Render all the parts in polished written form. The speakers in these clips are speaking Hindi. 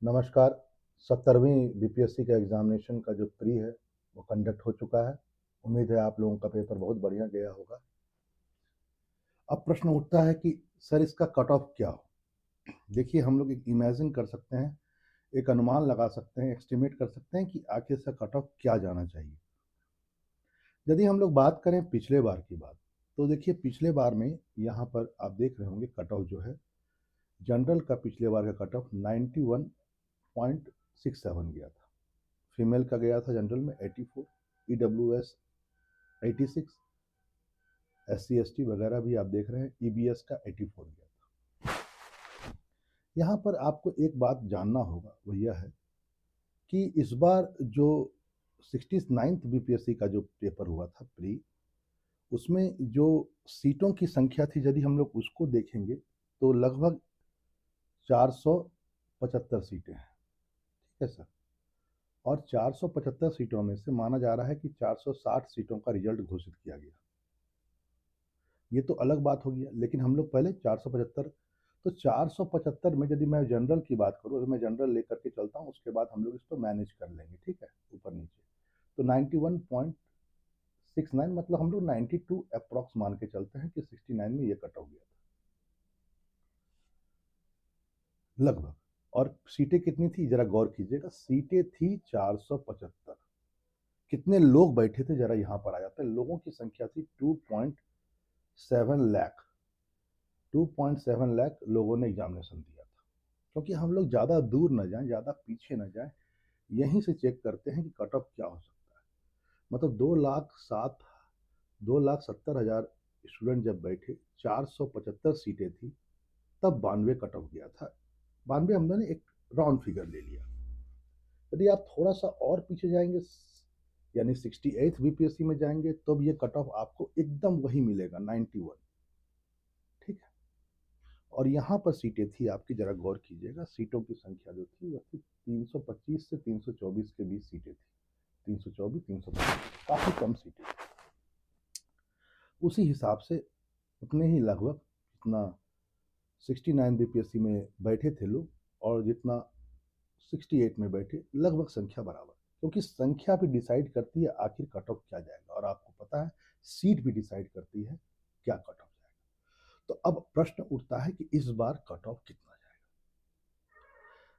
नमस्कार। 17वीं बीपीएससी का एग्ज़ामिनेशन का जो प्री है वो कंडक्ट हो चुका है। उम्मीद है आप लोगों का पेपर बहुत बढ़िया गया होगा। अब प्रश्न उठता है कि सर इसका कट ऑफ क्या हो? देखिए, हम लोग एक इमेजिन कर सकते हैं, एक अनुमान लगा सकते हैं, एस्टिमेट कर सकते हैं कि आखिर इसका कट ऑफ क्या जाना चाहिए। यदि हम लोग बात करें पिछले बार की बात, तो देखिए पिछले बार में यहाँ पर आप देख रहे होंगे कट ऑफ जो है, जनरल का पिछले बार का कट ऑफ 91.67 गया था। फीमेल का गया था जनरल में 84, ईडब्ल्यूएस 86, एससी एसटी वगैरह भी आप देख रहे हैं, ईबीएस का 84 गया था। यहाँ पर आपको एक बात जानना होगा, वो यह है कि इस बार जो 69th बीपीएससी का जो पेपर हुआ था प्री, उसमें जो सीटों की संख्या थी, यदि हम लोग उसको देखेंगे तो लगभग 475 सीटें हैं। ठीक है सर। और 475 सीटों में से माना जा रहा है कि 460 सीटों का रिजल्ट घोषित किया गया। ये तो अलग बात हो गया, लेकिन हम लोग पहले 475, तो 475 में यदि मैं जनरल की बात करूँ, अभी मैं जनरल लेकर के चलता हूँ, उसके बाद हम लोग इसको मैनेज कर लेंगे, ठीक है, ऊपर नीचे। तो 91.69 मतलब हम लोग 92 अप्रॉक्स मान के चलते हैं कि 69 में ये कट हो गया था लगभग। और सीटें कितनी थी जरा गौर कीजिएगा, सीटें थी 475। कितने लोग बैठे थे जरा यहाँ पर आ जाते हैं, लोगों की संख्या थी 2.7 लाख। 2.7 लाख लोगों ने एग्जामिनेशन दिया था। क्योंकि हम लोग ज़्यादा दूर न जाएं, ज़्यादा पीछे न जाएं, यहीं से चेक करते हैं कि कट ऑफ क्या हो सकता है। मतलब 2,70,000 स्टूडेंट जब बैठे, 475 सीटें थी, तब 92 कट ऑफ गया था। 92 हमने एक राउंड फिगर ले लिया। यदि आप थोड़ा सा और पीछे जाएंगे, यानी 68 बीपीएससी में जाएंगे, तब ये कट ऑफ आपको एकदम वही मिलेगा, 91। ठीक है। और यहाँ पर सीटें थी आपकी, जरा गौर कीजिएगा, सीटों की संख्या जो थी वह थी 325 से 324 के बीच सीटें थी। 324, 325, काफ़ी कम सीटें थी। उसी हिसाब से उतने ही लगभग जितना 69 बीपीएससी में बैठे थे लोग और जितना 68 में बैठे, लगभग संख्या बराबर। क्योंकि संख्या भी डिसाइड करती है आखिर कट ऑफ क्या जाएगा, और आपको पता है सीट भी डिसाइड करती है क्या कट ऑफ जाएगा। तो अब प्रश्न उठता है कि इस बार कट ऑफ कितना जाएगा।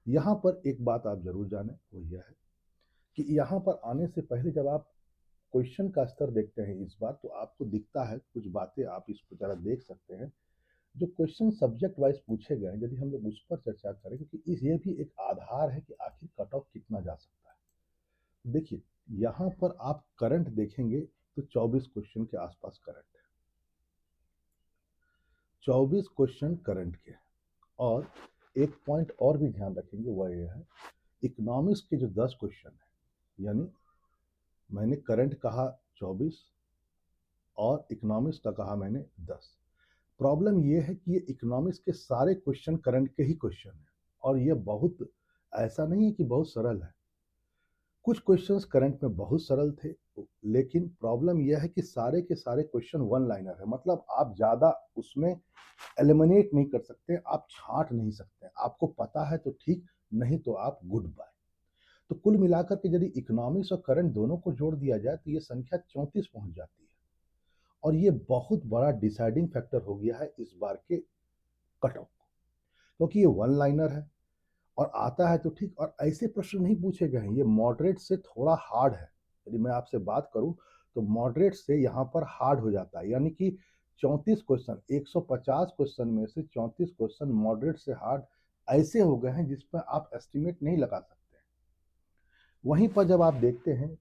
यहाँ पर एक बात आप जरूर जानें, वो यह है कि यहाँ पर आने से पहले जब आप क्वेश्चन का स्तर देखते हैं इस बार, तो आपको दिखता है कुछ बातें, आप इसको जरा देख सकते हैं। जो क्वेश्चन सब्जेक्ट वाइज पूछे गए, यदि हम लोग उस पर चर्चा करें, क्योंकि ये भी एक आधार है कि आखिर कट ऑफ कितना जा सकता है। देखिए, यहाँ पर आप करंट देखेंगे तो 24 क्वेश्चन के आसपास करंट है। 24 क्वेश्चन करंट के हैं। और एक पॉइंट और भी ध्यान रखेंगे, वह यह है, इकोनॉमिक्स के जो 10 क्वेश्चन है, यानी मैंने करंट कहा 24 और इकोनॉमिक्स का कहा मैंने 10। प्रॉब्लम ये है कि ये इकोनॉमिक्स के सारे क्वेश्चन करंट के ही क्वेश्चन हैं, और ये बहुत, ऐसा नहीं है कि बहुत सरल है। कुछ क्वेश्चंस करंट में बहुत सरल थे, लेकिन प्रॉब्लम यह है कि सारे के सारे क्वेश्चन वन लाइनर है। मतलब आप ज़्यादा उसमें एलिमिनेट नहीं कर सकते, आप छांट नहीं सकते। आपको पता है तो ठीक, नहीं तो आप गुड बाय। तो कुल मिलाकर के यदि इकोनॉमिक्स और करंट दोनों को जोड़ दिया जाए तो ये संख्या 34 पहुंच जाती है। और ये बहुत बड़ा डिसाइडिंग फैक्टर हो गया है इस बार के कट ऑफ, क्योंकि ये वन लाइनर है और आता है तो ठीक, और ऐसे प्रश्न नहीं पूछे गए हैं। ये मॉडरेट से थोड़ा हार्ड है। यदि मैं आपसे बात करूं तो मॉडरेट से यहाँ पर हार्ड हो जाता है, यानी कि 34 क्वेश्चन, 150 क्वेश्चन में से 34 क्वेश्चन मॉडरेट से हार्ड ऐसे हो गए हैं जिस पर आप एस्टिमेट नहीं लगा सकते। वहीं पर जब आप देखते हैं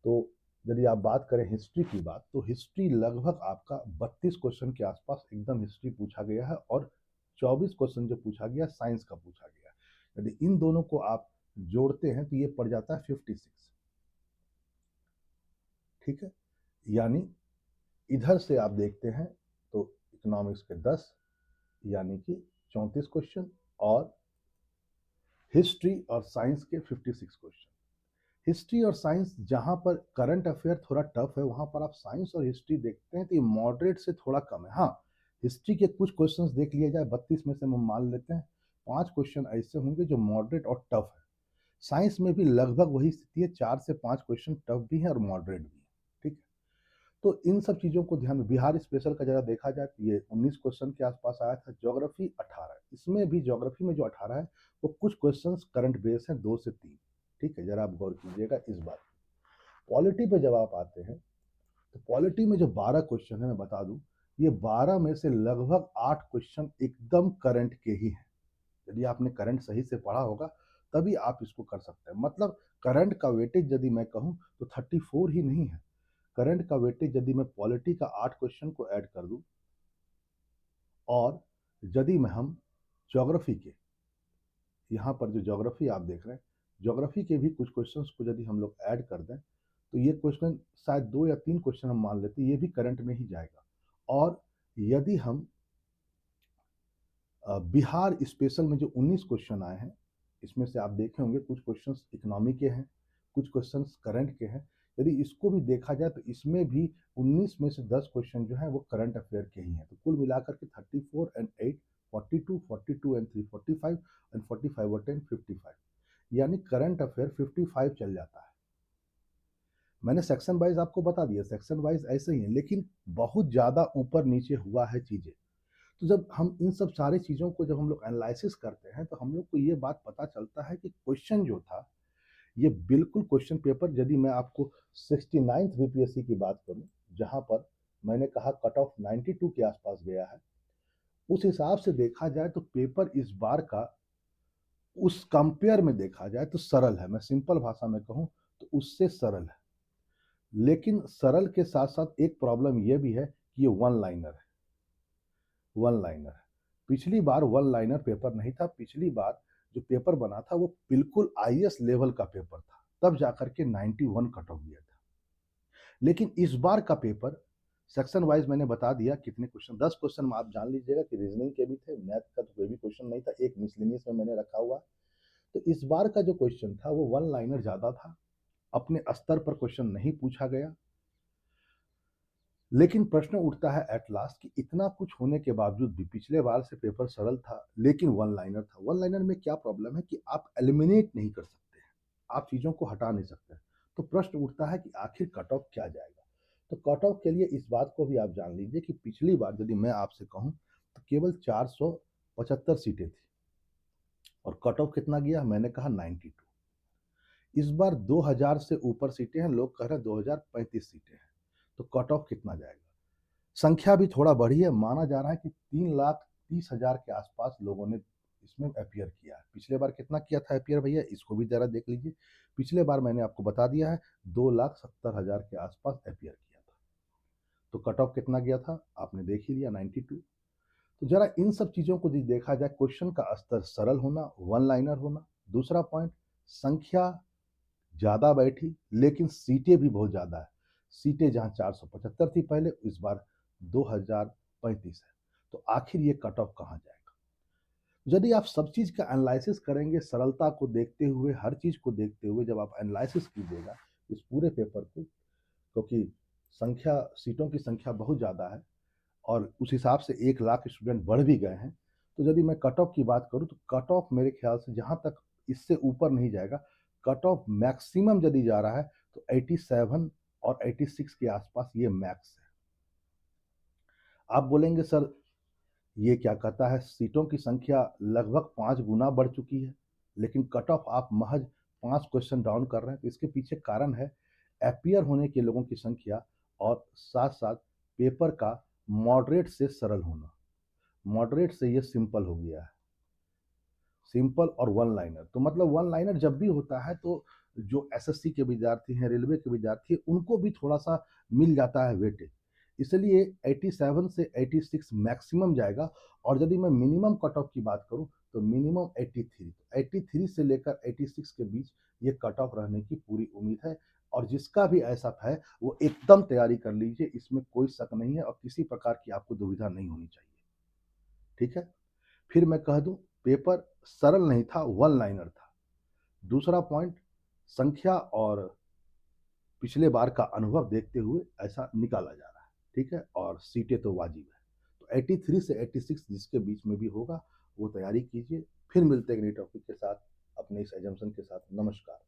तो यदि आप बात करें हिस्ट्री की बात, तो हिस्ट्री लगभग आपका 32 क्वेश्चन के आसपास एकदम हिस्ट्री पूछा गया है, और 24 क्वेश्चन जो पूछा गया साइंस का पूछा गया। यदि इन दोनों को आप जोड़ते हैं तो ये पड़ जाता है 56। ठीक है। यानी इधर से आप देखते हैं तो इकोनॉमिक्स के 10, यानी कि 34 क्वेश्चन, और हिस्ट्री और साइंस के 56 क्वेश्चन। हिस्ट्री और साइंस, जहाँ पर करंट अफेयर थोड़ा टफ है, वहाँ पर आप साइंस और हिस्ट्री देखते हैं तो ये मॉडरेट से थोड़ा कम है। हाँ, हिस्ट्री के कुछ क्वेश्चंस देख लिए जाए, 32 में से हम मान लेते हैं 5 क्वेश्चन ऐसे होंगे जो मॉडरेट और टफ है। साइंस में भी लगभग वही स्थिति है, 4 से 5 क्वेश्चन टफ भी हैं और मॉडरेट भी हैं, ठीक है? तो इन सब चीज़ों को ध्यान में बिहार स्पेशल का ज़रा देखा जाए तो ये 19 क्वेश्चन के आसपास आया था, ज्योग्राफी 18। इसमें भी ज्योग्राफी में जो 18 है, वो कुछ क्वेश्चंस करंट बेस हैं 2 से 3, ठीक है? ज़रा आप गौर कीजिएगा इस बात पे। पॉलिटी पे जब आप आते हैं, तो पॉलिटी में जो 12 क्वेश्चन है मैं बता दूं, ये 12 में से लगभग 8 क्वेश्चन एकदम करंट के ही हैं। यदि आपने करंट सही से पढ़ा होगा तभी आप इसको कर सकते हैं। मतलब करंट का वेटेज यदि मैं कहूं तो 34 ही नहीं है। करंट का वेटेज यदि मैं पॉलिटी का 8 क्वेश्चन को ऐड कर दूं और यदि मैं हम ज्योग्राफी के, यहाँ पर जो ज्योग्राफी आप देख रहे हैं, ज्योग्राफी के भी कुछ क्वेश्चंस को यदि हम लोग ऐड कर दें तो ये क्वेश्चन शायद 2 या 3 क्वेश्चन हम मान लेते हैं, ये भी करंट में ही जाएगा। और यदि हम बिहार स्पेशल में जो 19 क्वेश्चन आए हैं, इसमें से आप देखे होंगे कुछ क्वेश्चंस इकोनॉमी के हैं, कुछ क्वेश्चंस करंट के हैं। यदि इसको भी देखा जाए तो इसमें भी 19 में से 10 क्वेश्चन जो हैं वो करंट अफेयर के ही हैं। तो कुल मिलाकर के 34 एंड 8 42, 42 एंड 3 45 एंड 45 और 10 55, यानी करंट अफेयर 55 चल जाता है। मैंने सेक्शन वाइज आपको बता दिया, सेक्शन वाइज ऐसे ही है, लेकिन बहुत ज़्यादा ऊपर नीचे हुआ है चीज़ें। तो जब हम इन सब सारी चीज़ों को जब हम लोग एनालिसिस करते हैं तो हम लोग को ये बात पता चलता है कि क्वेश्चन जो था, ये बिल्कुल क्वेश्चन पेपर, यदि मैं आपको 69th बीपीएससी की बात करूं, जहां पर मैंने कहा कट ऑफ 92 के आसपास गया है, उस हिसाब से देखा जाए तो पेपर इस बार का उस कंपेयर में देखा जाए तो सरल है। मैं सिंपल भाषा में कहूं तो उससे सरल है। लेकिन सरल के साथ साथ एक प्रॉब्लम यह भी है कि ये वन लाइनर है। वन लाइनर है। पिछली बार वन लाइनर पेपर नहीं था। पिछली बार जो पेपर बना था वो बिल्कुल आईएएस लेवल का पेपर था, तब जाकर के 91 कट ऑफ गया था। लेकिन इस बार का पेपर सेक्शन वाइज मैंने बता दिया कितने क्वेश्चन, 10 क्वेश्चन आप जान लीजिएगा कि रीजनिंग के भी थे, मैथ का तो कोई भी क्वेश्चन नहीं था, एक मिसलेनियस में मैंने रखा हुआ। तो इस बार का जो क्वेश्चन था वो वन लाइनर ज्यादा था, अपने स्तर पर क्वेश्चन नहीं पूछा गया। लेकिन प्रश्न उठता है एट लास्ट कि इतना कुछ होने के बावजूद भी पिछले बार से पेपर सरल था लेकिन वन लाइनर था। वन लाइनर में क्या प्रॉब्लम है कि आप एलिमिनेट नहीं कर सकते हैं, आप चीज़ों को हटा नहीं सकते। तो प्रश्न उठता है कि आखिर कट ऑफ क्या जाएगा। तो कट ऑफ के लिए इस बात को भी आप जान लीजिए कि पिछली बार यदि मैं आपसे कहूं तो केवल 475 सीटें थी और कट ऑफ कितना गया, मैंने कहा 92। इस बार 2000 से ऊपर सीटें हैं, लोग कह रहे हैं 2035 सीटें हैं। तो कट ऑफ कितना जाएगा। संख्या भी थोड़ा बढ़ी है, माना जा रहा है कि 3,30,000 के आसपास लोगों ने इसमें अपियर किया है। पिछले बार कितना किया था अपियर भैया, इसको भी जरा देख लीजिए। पिछले बार मैंने आपको बता दिया है 2,70,000 के आसपास अपियर किया था। तो कट ऑफ कितना गया था आपने देख ही लिया, 92। तो जरा इन सब चीजों को यदि देखा जाए, क्वेश्चन का स्तर सरल होना, वन लाइनर होना, दूसरा पॉइंट संख्या ज्यादा बैठी लेकिन सीटें भी बहुत ज्यादा है। सीटें जहां 475 थी पहले, इस बार 2035 है। तो आखिर ये कट ऑफ कहां जाएगा। यदि आप सब चीज का एनालिसिस करेंगे, सरलता को देखते हुए, हर चीज को देखते हुए जब आप एनालिसिस कीजिएगा इस पूरे पेपर को, क्योंकि संख्या, सीटों की संख्या बहुत ज्यादा है और उस हिसाब से 1 लाख स्टूडेंट बढ़ भी गए हैं। तो यदि मैं कट ऑफ की बात करूं तो कट ऑफ मेरे ख्याल से जहां तक इससे ऊपर नहीं जाएगा। कट ऑफ मैक्सिमम यदि जा रहा है तो 87 और 86 के आसपास ये मैक्स है। आप बोलेंगे सर ये क्या कहता है, सीटों की संख्या लगभग 5 गुना बढ़ चुकी है लेकिन कट ऑफ आप महज 5 क्वेश्चन डाउन कर रहे हैं। तो इसके पीछे कारण है अपियर होने के लोगों की संख्या और साथ साथ पेपर का मॉडरेट से सरल होना। मॉडरेट से ये सिंपल हो गया है, सिंपल और वन लाइनर। तो मतलब वन लाइनर जब भी होता है तो जो एसएससी के विद्यार्थी हैं, रेलवे के विद्यार्थी हैं, उनको भी थोड़ा सा मिल जाता है वेटेज। इसलिए 87 से 86 मैक्सिमम जाएगा। और यदि मैं मिनिमम कट ऑफ की बात करूं तो मिनिमम 83, 83 से लेकर 86 के बीच ये कट ऑफ रहने की पूरी उम्मीद है। और जिसका भी ऐसा है वो एकदम तैयारी कर लीजिए, इसमें कोई शक नहीं है और किसी प्रकार की आपको दुविधा नहीं होनी चाहिए। ठीक है, फिर मैं कह दूं पेपर सरल नहीं था, वन लाइनर था। दूसरा पॉइंट, संख्या और पिछले बार का अनुभव देखते हुए ऐसा निकाला जा रहा है। ठीक है, और सीटें तो वाजिब है। तो 83 से 86 जिसके बीच में भी होगा वो तैयारी कीजिए। फिर मिलते हैं एक नई टॉपिक के साथ, अपने इस एजम्पशन के साथ। नमस्कार।